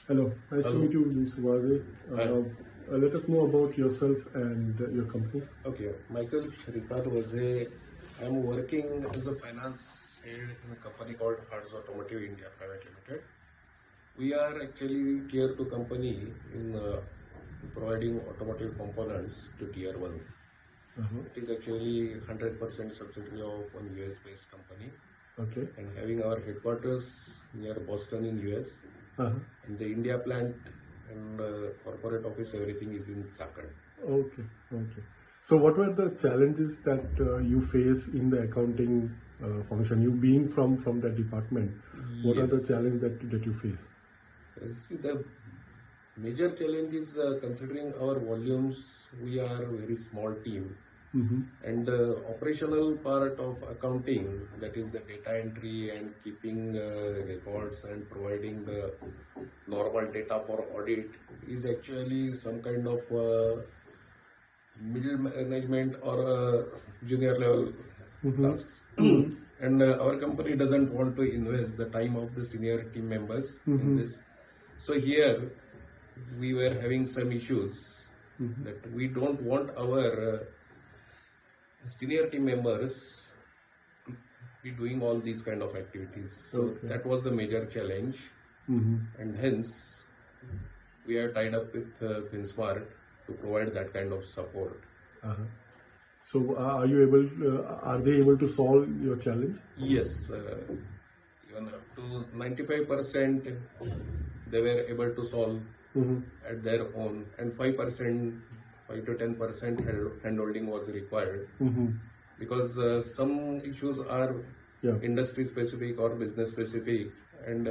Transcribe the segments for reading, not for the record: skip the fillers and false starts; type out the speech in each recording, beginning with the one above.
Hello, nice to Hello. meet you, Mr. Vaze. Hi. Let us know about yourself and your company. Okay. Myself, Shripad Vaze. I'm working as a finance head in a company called Haartz Automotive India Private Limited. We are actually tier 2 company in providing automotive components to tier 1. It is actually 100% subsidiary of one US based company. Okay. And having our headquarters near Boston in US. And the India plant and corporate office, everything is in Sakand. Okay. So, what were the challenges that you face in the accounting function? You being from that department, what are the challenges that you face? See, the major challenge is considering our volumes, we are a very small team. And the operational part of accounting, that is the data entry and keeping records and providing the normal data for audit, is actually some kind of middle management or junior level tasks. And our company doesn't want to invest the time of the senior team members in this. So here we were having some issues that we don't want our senior team members to be doing all these kind of activities. So that was the major challenge. And hence we are tied up with Finsmart to provide that kind of support. So, are they able to solve your challenge? Yes, even up to 95% they were able to solve at their own, and 5 to 10% handholding was required, because some issues are industry specific or business specific, and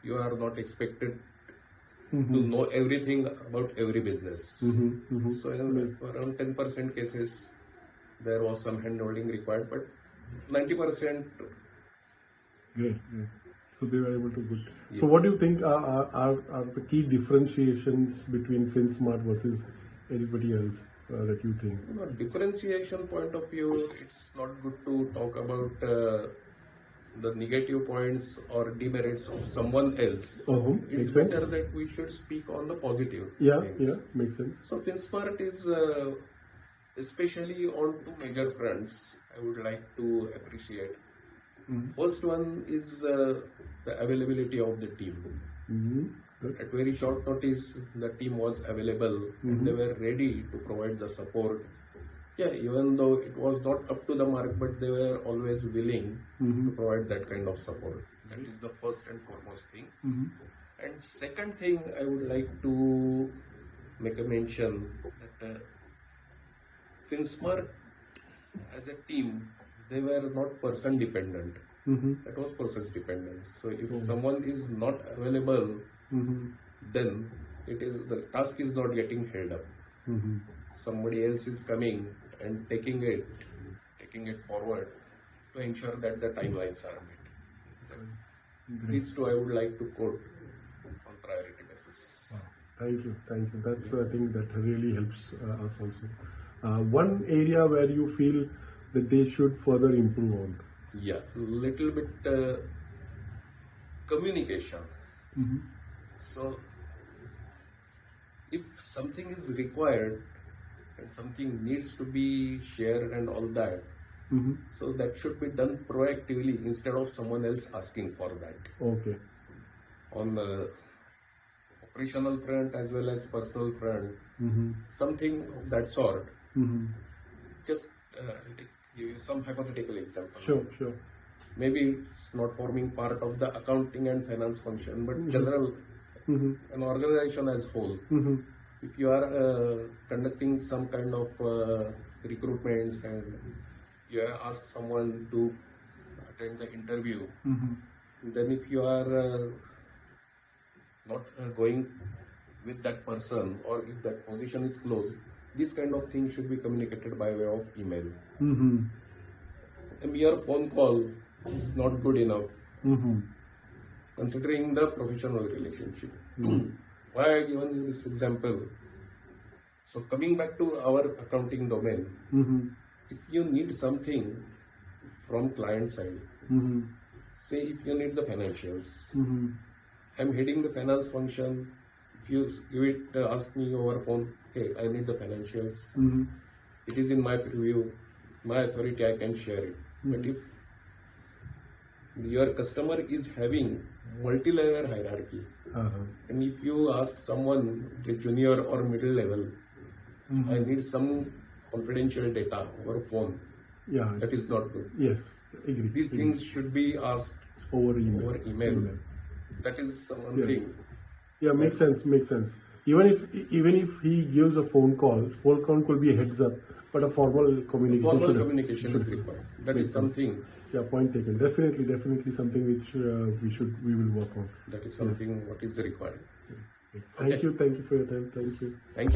you are not expected to know everything about every business. So in around 10% cases there was some handholding required, but 90%. Great. So they were able to put. Yeah. So what do you think are the key differentiations between Finsmart versus anybody else that you think? From a differentiation point of view, it's not good to talk about the negative points or demerits of someone else. It's better that we should speak on the positive things. Yeah, makes sense. So Finsmart is especially on two major fronts I would like to appreciate. First one is the availability of the team. At very short notice, the team was available and they were ready to provide the support. Yeah, even though it was not up to the mark, but they were always willing to provide that kind of support. That is the first and foremost thing. And second thing, I would like to make a mention that Finsmart as a team, they were not person dependent. That was process dependent. So if someone is not available, then it is the task is not getting held up. Somebody else is coming and taking it forward to ensure that the timelines are met. These two I would like to quote on priority basis. Wow. Thank you. That's a thing that really helps us also. One area where you feel that they should further improve on. Yeah, little bit communication. So if something is required and something needs to be shared and all that, so that should be done proactively instead of someone else asking for that. Okay. On the operational front as well as personal front, something of that sort. Just give you some hypothetical example. Sure. Maybe it's not forming part of the accounting and finance function, but general, an organization as whole. If you are conducting some kind of recruitments and you ask someone to attend the interview, then if you are not going with that person, or if that position is closed, this kind of thing should be communicated by way of email. A mere phone call is not good enough, considering the professional relationship. Why I given you this example? So coming back to our accounting domain, if you need something from client side, say if you need the financials, I'm heading the finance function. If you ask me over phone, hey, I need the financials. It is in my preview, my authority, I can share it. But if your customer is having multi-layer hierarchy, and if you ask someone, the junior or middle level, I need some confidential data over phone. Yeah, that is not good. Yes, agree. These things should be asked over email. That is one thing. Yeah, makes sense. Even if he gives a phone call could be a heads up, but a formal communication is required. That is something. Yeah, point taken. Definitely something which we will work on. That is something what is required. Thank you for your time. Thank you.